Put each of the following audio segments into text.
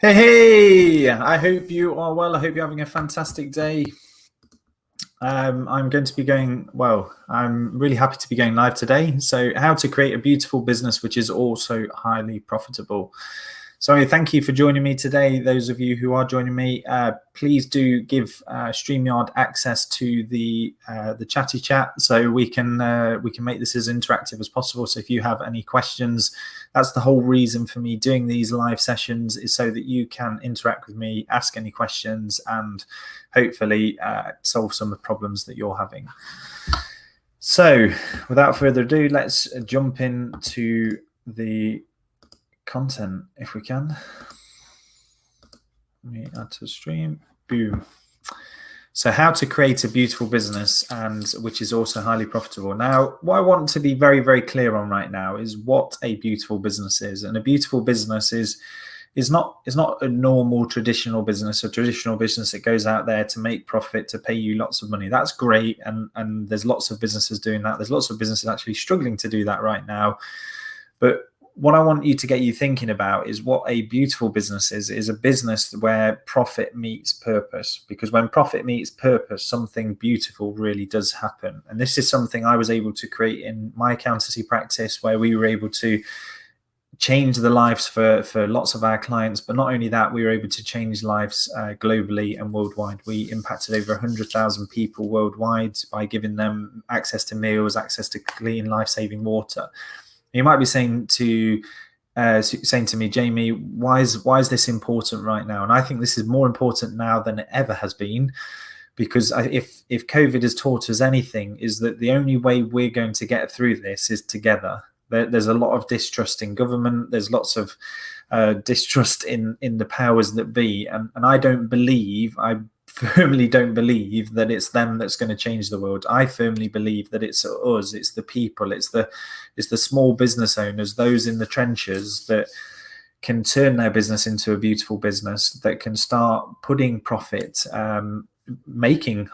Hey, I hope you are well. I hope you're having a fantastic day. I'm going to be I'm really happy to be going live today. So, how to create a beautiful business which is also highly profitable. So, thank you for joining me today. Those of you who are joining me, please do give StreamYard access to the chatty chat, so we can make this as interactive as possible. So, if you have any questions, that's the whole reason for me doing these live sessions, is so that you can interact with me, ask any questions, and hopefully solve some of the problems that you're having. So, without further ado, let's jump into the content if we can. Let me add to the stream. Boom. So, how to create a beautiful business and which is also highly profitable. Now, what I want to be very, very clear on right now is what a beautiful business is. And a beautiful business is not a normal traditional business, a traditional business that goes out there to make profit, to pay you lots of money. That's great, and there's lots of businesses doing that. There's lots of businesses actually struggling to do that right now. But what I want you to get you thinking about is what a beautiful business is a business where profit meets purpose. Because when profit meets purpose, something beautiful really does happen. And this is something I was able to create in my accountancy practice, where we were able to change the lives for lots of our clients. But not only that, we were able to change lives globally and worldwide. We impacted over 100,000 people worldwide by giving them access to meals, access to clean, life-saving water. You might be saying to me, Jamie, why is this important right now? And I think this is more important now than it ever has been, because if COVID has taught us anything, is that the only way we're going to get through this is together. There's a lot of distrust in government. There's lots of distrust in the powers that be, and I firmly don't believe that it's them that's going to change the world. I firmly believe that it's us, it's the people, it's the small business owners, those in the trenches, that can turn their business into a beautiful business, that can start putting profit, making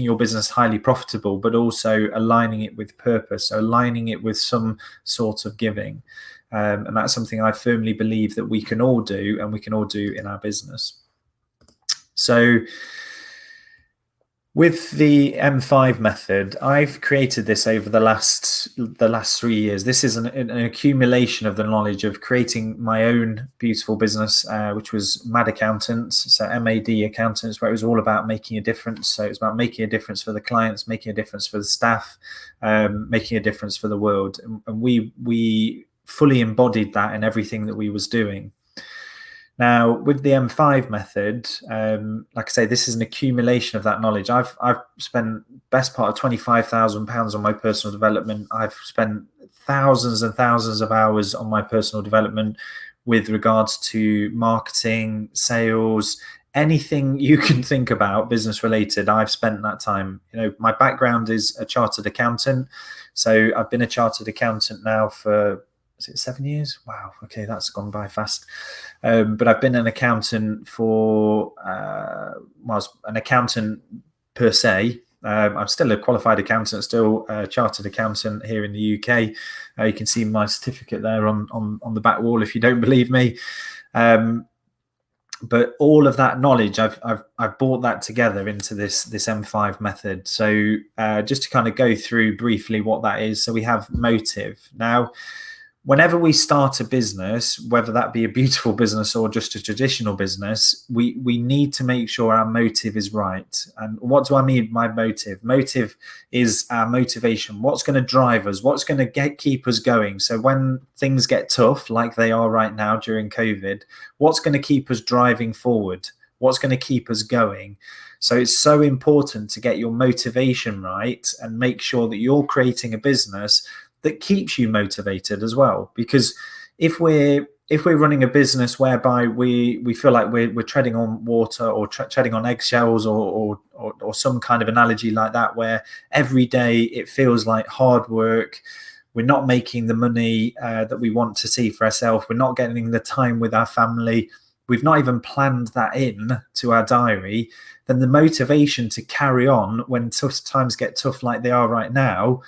your business highly profitable, but also aligning it with purpose, aligning it with some sort of giving. And that's something I firmly believe that we can all do, and we can all do in our business. So with the M5 method, I've created this over the last 3 years. This is an accumulation of the knowledge of creating my own beautiful business, which was MAD Accountants, so MAD Accountants, where it was all about making a difference. So it's about making a difference for the clients, making a difference for the staff, making a difference for the world. And we fully embodied that in everything that we was doing. Now, with the M5 method, like I say, this is an accumulation of that knowledge. I've spent best part of £25,000 on my personal development. I've spent thousands and thousands of hours on my personal development with regards to marketing, sales, anything you can think about business related. I've spent that time. My background is a chartered accountant. So I've been a chartered accountant now for, is it 7 years? Wow. Okay, that's gone by fast. But I've been an accountant for, an accountant per se. I'm still a qualified accountant, still a chartered accountant here in the UK. You can see my certificate there on the back wall if you don't believe me. But all of that knowledge, I've brought that together into this M5 method. So just to kind of go through briefly what that is. So we have motive. Now, whenever we start a business, whether that be a beautiful business or just a traditional business, we need to make sure our motive is right. And what do I mean by motive? Motive is our motivation. What's going to drive us? What's going to keep us going? So when things get tough, like they are right now during COVID, what's going to keep us driving forward? What's going to keep us going? So it's so important to get your motivation right and make sure that you're creating a business that keeps you motivated as well. Because if we're running a business whereby we feel like we're treading on water or treading on eggshells or some kind of analogy like that, where every day it feels like hard work, we're not making the money that we want to see for ourselves, we're not getting the time with our family, we've not even planned that in to our diary, then the motivation to carry on when tough times get tough like they are right now,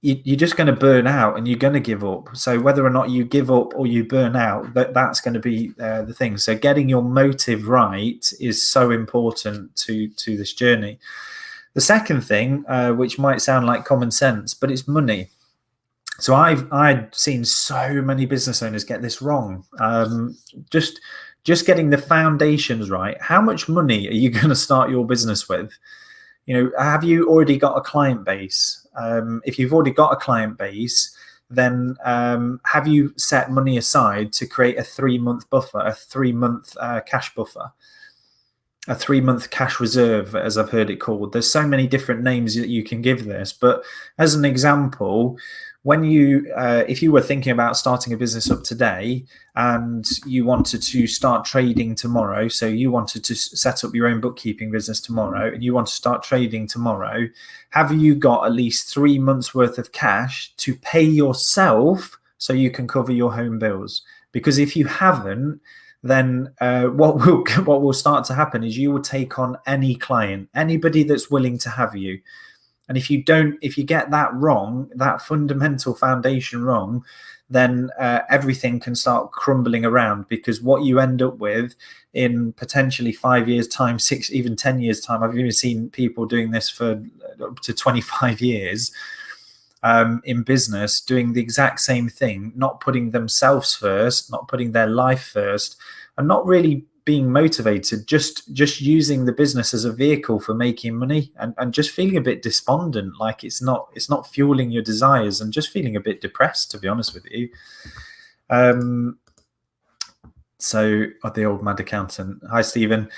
you're just going to burn out and you're going to give up. So whether or not you give up or you burn out, that's going to be the thing. So getting your motive right is so important to this journey. The second thing, which might sound like common sense, but it's money. So I've seen so many business owners get this wrong. Just getting the foundations right. How much money are you going to start your business with? Have you already got a client base? If you've already got a client base, then have you set money aside to create a 3-month buffer, a 3-month cash buffer, a 3-month cash reserve, as I've heard it called? There's so many different names that you can give this, but as an example, when if you were thinking about starting a business up today and you wanted to start trading tomorrow, so you wanted to set up your own bookkeeping business tomorrow and you want to start trading tomorrow, have you got at least 3 months worth of cash to pay yourself so you can cover your home bills? Because if you haven't, then what will start to happen is you will take on any client, anybody that's willing to have you. And if you get that wrong, that fundamental foundation wrong, then everything can start crumbling around, because what you end up with in potentially 5 years' time, 6, even 10 years' time, I've even seen people doing this for up to 25 years in business, doing the exact same thing, not putting themselves first, not putting their life first, and not really being motivated, just using the business as a vehicle for making money, and just feeling a bit despondent, like it's not fueling your desires, and just feeling a bit depressed, to be honest with you. So the old mad accountant. Hi, Stephen.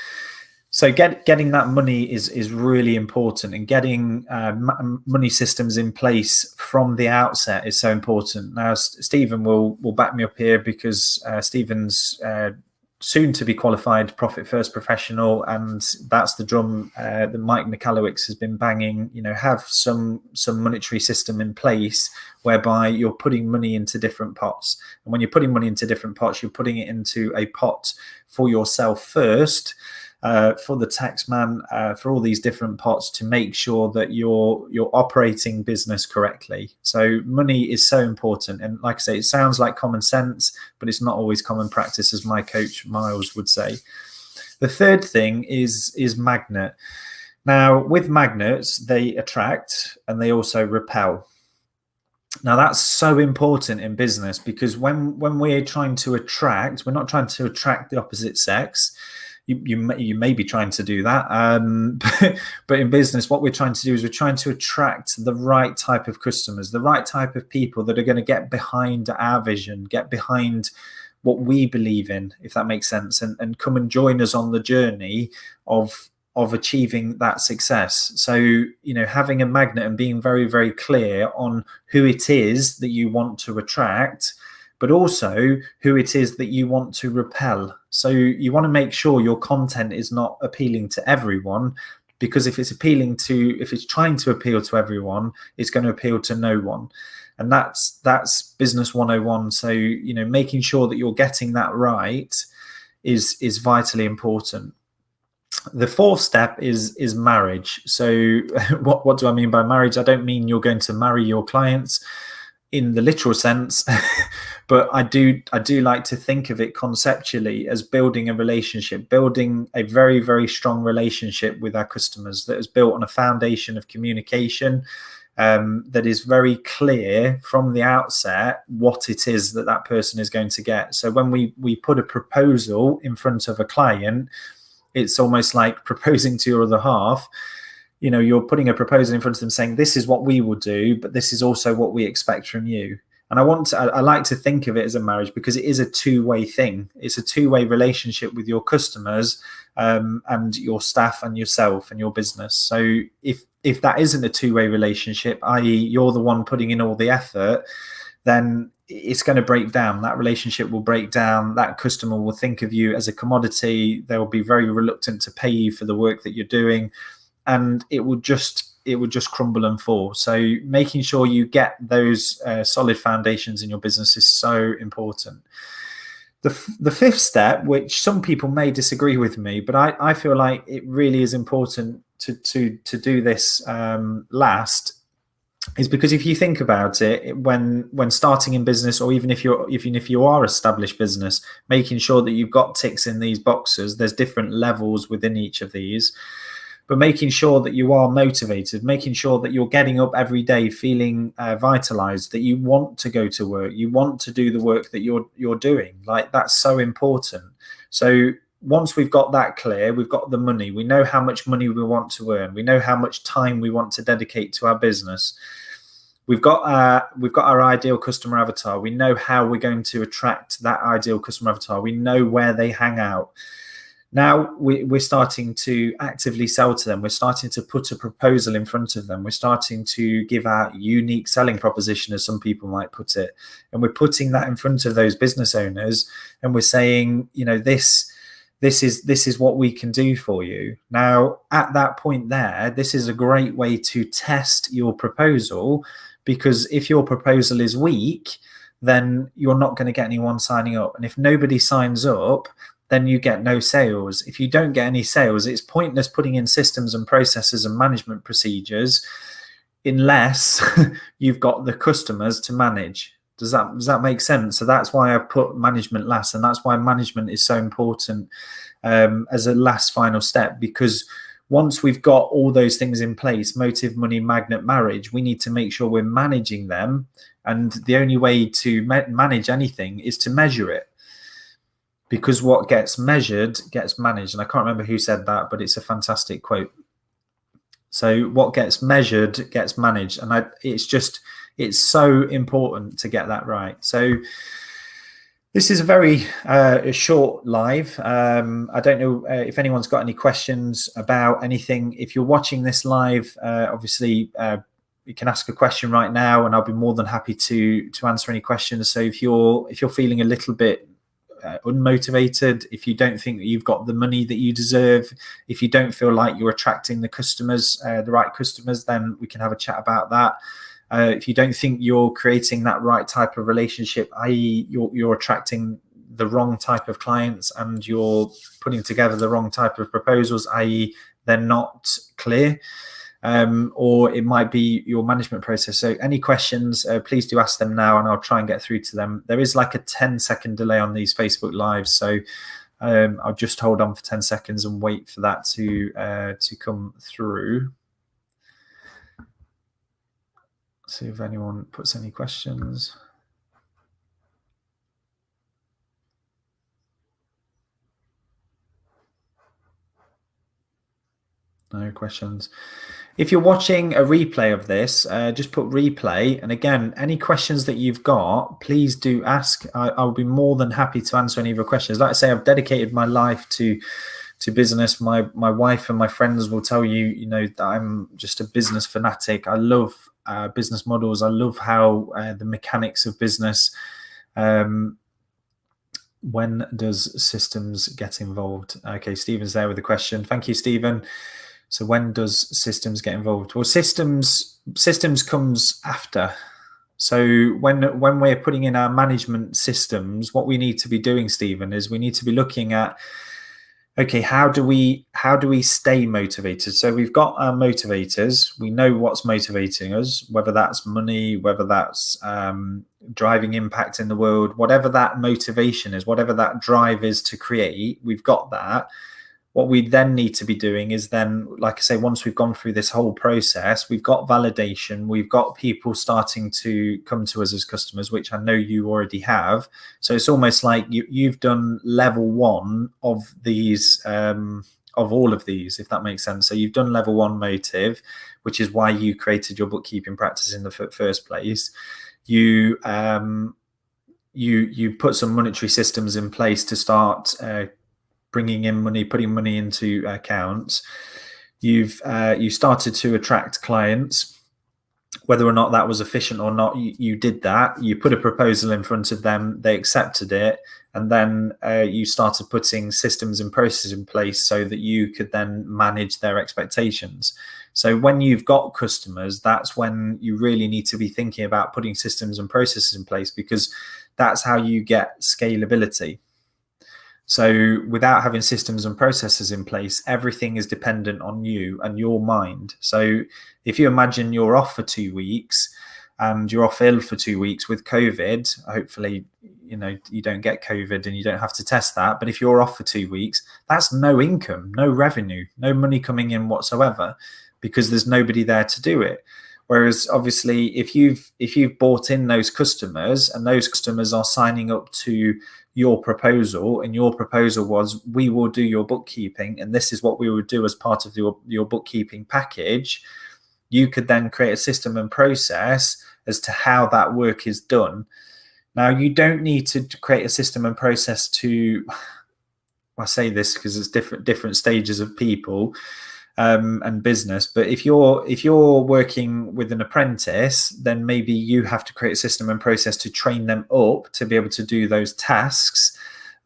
So getting that money is really important, and getting money systems in place from the outset is so important. Now, Stephen will back me up here, because Stephen's soon to be qualified profit first professional, and that's the drum that Mike Michalowicz has been banging. Have some monetary system in place whereby you're putting money into different pots, and when you're putting money into different pots, you're putting it into a pot for yourself first, for the tax man, for all these different pots, to make sure that you're operating business correctly. So money is so important, and like I say, it sounds like common sense, but it's not always common practice, as my coach Miles would say. The third thing is magnet. Now, with magnets, they attract and they also repel. Now, that's so important in business, because when we're trying to attract, we're not trying to attract the opposite sex. You may be trying to do that, but in business, what we're trying to do is we're trying to attract the right type of customers, the right type of people that are going to get behind our vision, get behind what we believe in, if that makes sense, and come and join us on the journey of achieving that success. So, having a magnet and being very, very clear on who it is that you want to attract, but also who it is that you want to repel. So you want to make sure your content is not appealing to everyone, because if it's trying to appeal to everyone, it's going to appeal to no one. And that's business 101. So, making sure that you're getting that right is vitally important. The fourth step is marriage. So what do I mean by marriage? I don't mean you're going to marry your clients in the literal sense, but I do like to think of it conceptually as building a relationship, building a very, very strong relationship with our customers that is built on a foundation of communication, that is very clear from the outset what it is that person is going to get. So when we put a proposal in front of a client, it's almost like proposing to your other half. You're putting a proposal in front of them saying, this is what we will do, but this is also what we expect from you. And I like to think of it as a marriage, because it is a two-way thing. It's a two-way relationship with your customers, and your staff and yourself and your business. So if that isn't a two-way relationship, i.e. you're the one putting in all the effort, then it's going to break down. That relationship will break down. That customer will think of you as a commodity. They will be very reluctant to pay you for the work that you're doing, and it would just crumble and fall. So making sure you get those solid foundations in your business is so important. The fifth step, which some people may disagree with me, but I feel like it really is important to do this last, is because if you think about it, when starting in business, or even if you are established business, making sure that you've got ticks in these boxes, there's different levels within each of these, but making sure that you are motivated, making sure that you're getting up every day feeling vitalized, that you want to go to work, you want to do the work that you're doing. Like, that's so important. So once we've got that clear, we've got the money, we know how much money we want to earn, we know how much time we want to dedicate to our business. We've got our ideal customer avatar. We know how we're going to attract that ideal customer avatar. We know where they hang out. Now we're starting to actively sell to them. We're starting to put a proposal in front of them. We're starting to give our unique selling proposition, as some people might put it. And we're putting that in front of those business owners. And we're saying, this is what we can do for you. Now, at that point there, this is a great way to test your proposal, because if your proposal is weak, then you're not going to get anyone signing up. And if nobody signs up, then you get no sales. If you don't get any sales, it's pointless putting in systems and processes and management procedures unless you've got the customers to manage. Does that make sense? So that's why I've put management last, and that's why management is so important as a last final step, because once we've got all those things in place, motive, money, magnet, marriage, we need to make sure we're managing them. And the only way to manage anything is to measure it, because what gets measured gets managed. And I can't remember who said that, but it's a fantastic quote. So what gets measured gets managed. And it's so important to get that right. So this is a very short live. I don't know if anyone's got any questions about anything. If you're watching this live, obviously you can ask a question right now, and I'll be more than happy to answer any questions. So if you're feeling a little bit unmotivated, if you don't think that you've got the money that you deserve, if you don't feel like you're attracting the customers, the right customers, then we can have a chat about that. If you don't think you're creating that right type of relationship, i.e. you're attracting the wrong type of clients, and you're putting together the wrong type of proposals, i.e. they're not clear, or it might be your management process. So any questions, please do ask them now, and I'll try and get through to them. There is like a 10-second delay on these Facebook Lives, so I'll just hold on for 10 seconds and wait for that to come through. See if anyone puts any questions. No questions. If you're watching a replay of this, just put replay. And again, any questions that you've got, please do ask. I'll be more than happy to answer any of your questions. Like I say, I've dedicated my life to business. My wife and my friends will tell you, that I'm just a business fanatic. I love business models. I love how the mechanics of business. When does systems get involved? Okay, Stephen's there with a question. Thank you, Stephen. So when does systems get involved? Well, systems comes after. So when we're putting in our management systems, what we need to be doing, Stephen, is we need to be looking at, okay, how do we stay motivated? So we've got our motivators. We know what's motivating us, whether that's money, whether that's driving impact in the world, whatever that motivation is, whatever that drive is to create, we've got that. What we then need to be doing is then, like I say, once we've gone through this whole process, we've got validation, we've got people starting to come to us as customers, which I know you already have. So it's almost like you've done level one of these, of all of these, if that makes sense. So you've done level one motive, which is why you created your bookkeeping practice in the first place. You put some monetary systems in place to start bringing in money, putting money into accounts. You started to attract clients. Whether or not that was efficient or not, you did that. You put a proposal in front of them, they accepted it, and then you started putting systems and processes in place so that you could then manage their expectations. So when you've got customers, that's when you really need to be thinking about putting systems and processes in place, because that's how you get scalability. So without having systems and processes in place, everything is dependent on you and your mind. So if you imagine you're off for 2 weeks and you're off ill for 2 weeks with COVID, hopefully, you don't get COVID and you don't have to test that. But if you're off for 2 weeks, that's no income, no revenue, no money coming in whatsoever, because there's nobody there to do it. Whereas obviously, if you've brought in those customers and those customers are signing up to your proposal, and your proposal was, we will do your bookkeeping and this is what we would do as part of your bookkeeping package, you could then create a system and process as to how that work is done. Now, you don't need to create a system and process to, I say this because it's different stages of people and business, but if you're working with an apprentice, then maybe you have to create a system and process to train them up to be able to do those tasks,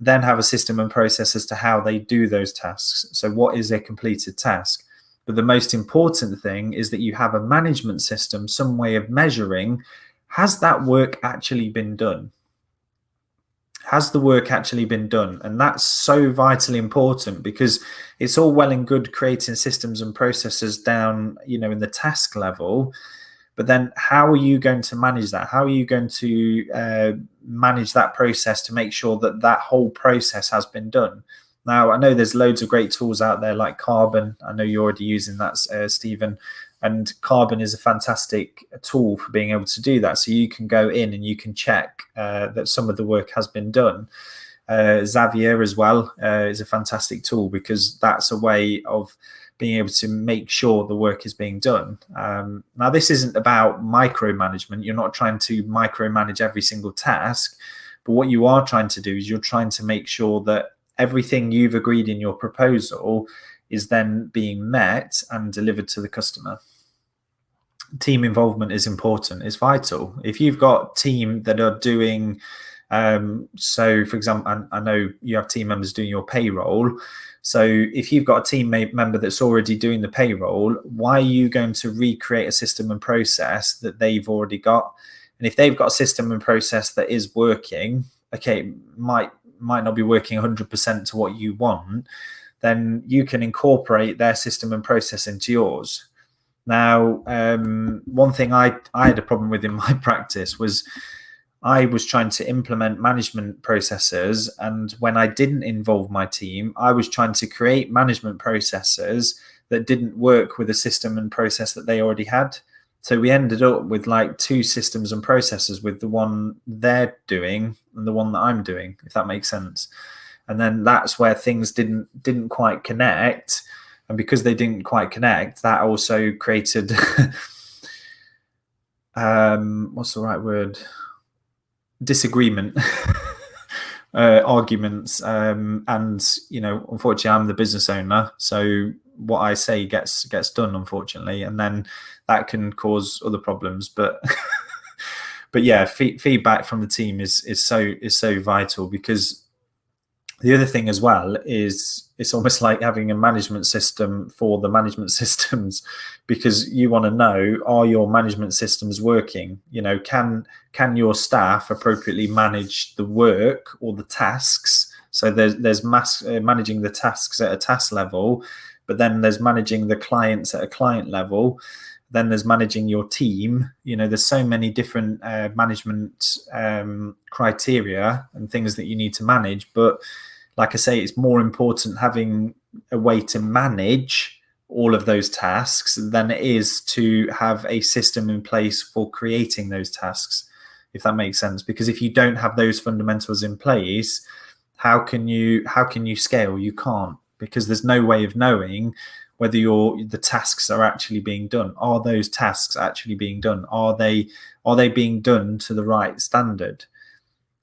then have a system and process as to how they do those tasks. So what is a completed task? But the most important thing is that you have a management system, some way of measuring, has that work actually been done? Has the work actually been done? And that's so vitally important, because it's all well and good creating systems and processes down, in the task level, but then how are you going to manage that? How are you going to manage that process to make sure that that whole process has been done? Now, I know there's loads of great tools out there like Carbon. I know you're already using that, Stephen. And Carbon is a fantastic tool for being able to do that. So you can go in and you can check that some of the work has been done. Xavier as well is a fantastic tool, because that's a way of being able to make sure the work is being done. Now, this isn't about micromanagement. You're not trying to micromanage every single task. But what you are trying to do is you're trying to make sure that everything you've agreed in your proposal is then being met and delivered to the customer. Team involvement is important, it's vital. If you've got team that are doing, so for example, I know you have team members doing your payroll. So if you've got a team member that's already doing the payroll, why are you going to recreate a system and process that they've already got? And if they've got a system and process that is working, okay, might not be working 100% to what you want, then you can incorporate their system and process into yours. Now, one thing I had a problem with in my practice was I was trying to implement management processes, and when I didn't involve my team, I was trying to create management processes that didn't work with a system and process that they already had. So we ended up with like two systems and processes, with the one they're doing and the one that I'm doing, if that makes sense. And then that's where things didn't quite connect. And because they didn't quite connect, that also created what's the right word? Disagreement, arguments. And unfortunately, I'm the business owner, so what I say gets done, unfortunately, and then that can cause other problems. But but yeah, feedback from the team is so vital, because the other thing as well is it's almost like having a management system for the management systems, because you want to know, are your management systems working? Can your staff appropriately manage the work or the tasks? So there's managing the tasks at a task level, but then there's managing the clients at a client level. Then there's managing your team. There's so many different management criteria and things that you need to manage. But like I say, it's more important having a way to manage all of those tasks than it is to have a system in place for creating those tasks, if that makes sense. Because if you don't have those fundamentals in place, how can you scale? You can't, because there's no way of knowing whether the tasks are actually being done. Are those tasks actually being done? Are they being done to the right standard?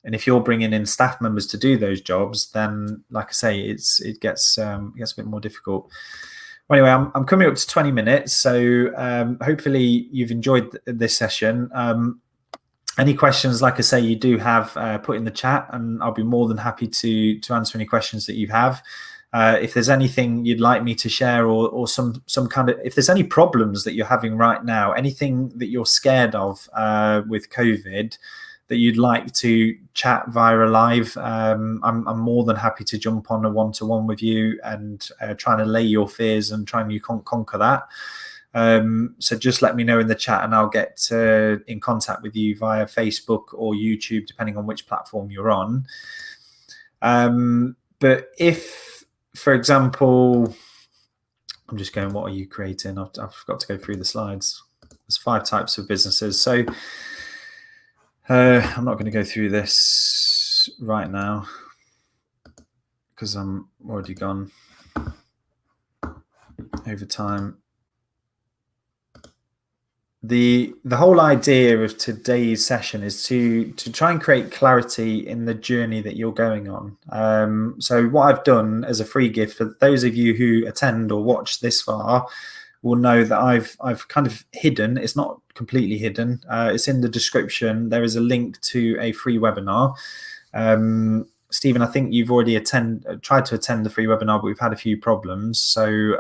And if you're bringing in staff members to do those jobs, then, like I say, it gets a bit more difficult. Well, anyway, I'm coming up to 20 minutes, so hopefully you've enjoyed this session. Any questions, like I say, you do have, put in the chat, and I'll be more than happy to answer any questions that you have. If there's anything you'd like me to share, or some kind of, if there's any problems that you're having right now, anything that you're scared of with COVID that you'd like to chat via a live, I'm more than happy to jump on a one-to-one with you and trying to lay your fears and trying to conquer that. So just let me know in the chat and I'll get in contact with you via Facebook or YouTube, depending on which platform you're on. But if, for example, I'm just going, what are you creating? I've got to go through the slides. There's 5 types of businesses. So I'm not going to go through this right now because I'm already gone over time. The whole idea of today's session is to try and create clarity in the journey that you're going on. So what I've done as a free gift for those of you who attend or watch this far will know that I've kind of hidden. It's not completely hidden. It's in the description. There is a link to a free webinar. Stephen, I think you've already tried to attend the free webinar, but we've had a few problems. So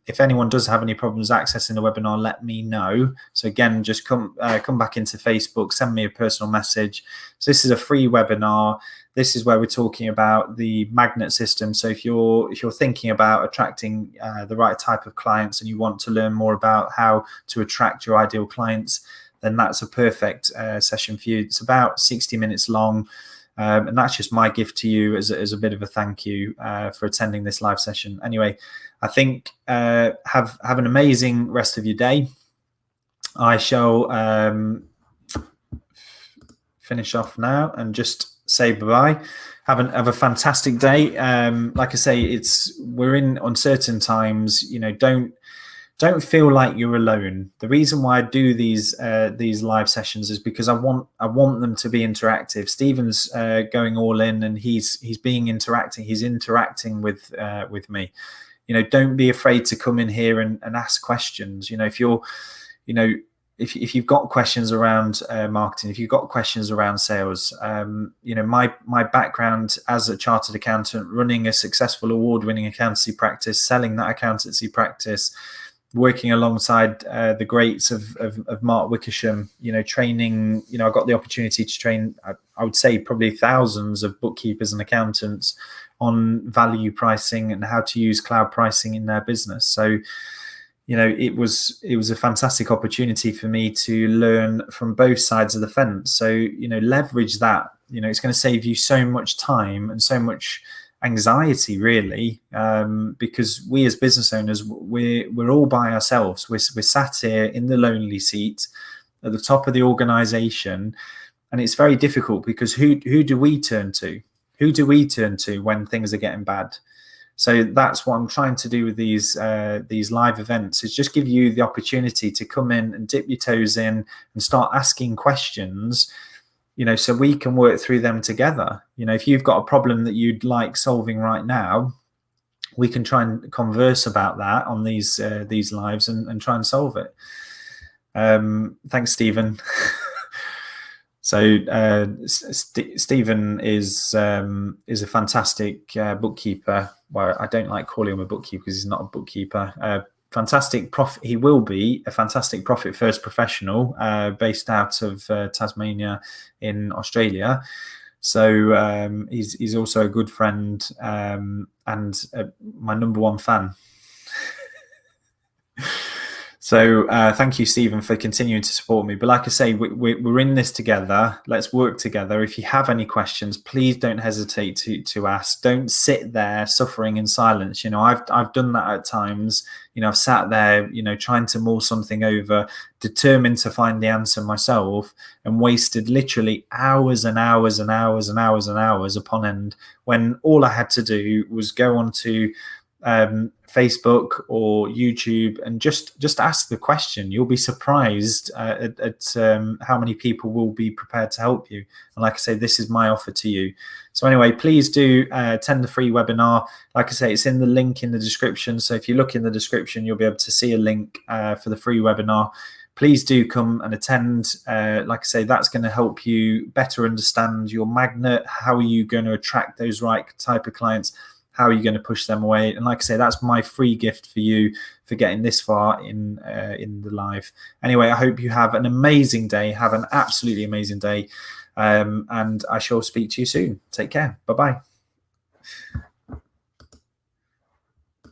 if anyone does have any problems accessing the webinar, let me know. So again, just come back into Facebook, send me a personal message. So this is a free webinar. This is where we're talking about the magnet system. So if you're thinking about attracting the right type of clients and you want to learn more about how to attract your ideal clients, then that's a perfect session for you. It's about 60 minutes long. And that's just my gift to you as a bit of a thank you for attending this live session. Anyway, I think have an amazing rest of your day. I shall finish off now and just say bye-bye. Have a fantastic day. Like I say, we're in uncertain times. You know, don't feel like you're alone. The reason why I do these live sessions is because I want them to be interactive. Stephen's going all in, and he's being interacting. He's interacting with me. You know, don't be afraid to come in here and ask questions. You know, if you've got questions around marketing, if you've got questions around sales, you know, my background as a chartered accountant, running a successful award-winning accountancy practice, selling that accountancy practice, working alongside the greats of Mark Wickersham, you know, training, you know, I got the opportunity to train, I would say probably thousands of bookkeepers and accountants on value pricing and how to use cloud pricing in their business. So, you know, it was a fantastic opportunity for me to learn from both sides of the fence. So, you know, leverage that. You know, it's going to save you so much time and so much anxiety, really, because we as business owners, we're all by ourselves. We're sat here in the lonely seat at the top of the organization, and it's very difficult because who do we turn to? Who do we turn to when things are getting bad? So that's what I'm trying to do with these live events, is just give you the opportunity to come in and dip your toes in and start asking questions, you know, so we can work through them together. You know, if you've got a problem that you'd like solving right now, we can try and converse about that on these lives and try and solve it. Thanks, Stephen. So Stephen is a fantastic bookkeeper. Well, I don't like calling him a bookkeeper because he's not a bookkeeper. Fantastic profit. He will be a fantastic profit first professional based out of Tasmania in Australia. So he's also a good friend and my #1 fan. So thank you, Stephen, for continuing to support me. But like I say, we're in this together. Let's work together. If you have any questions, please don't hesitate to ask. Don't sit there suffering in silence. You know, I've done that at times. You know, I've sat there, you know, trying to mull something over, determined to find the answer myself, and wasted literally hours and hours and hours and hours and hours upon end, when all I had to do was go on to Facebook or YouTube and just ask the question. You'll be surprised at how many people will be prepared to help you. And like I say, this is my offer to you. So anyway, please do attend the free webinar. Like I say, it's in the link in the description. So if you look in the description, you'll be able to see a link for the free webinar. Please do come and attend. Like I say, that's going to help you better understand your magnet. How are you going to attract those right type of clients? How are you going to push them away? And like I say, that's my free gift for you for getting this far in the live. Anyway, I hope you have an amazing day. Have an absolutely amazing day. And I shall speak to you soon. Take care. Bye-bye.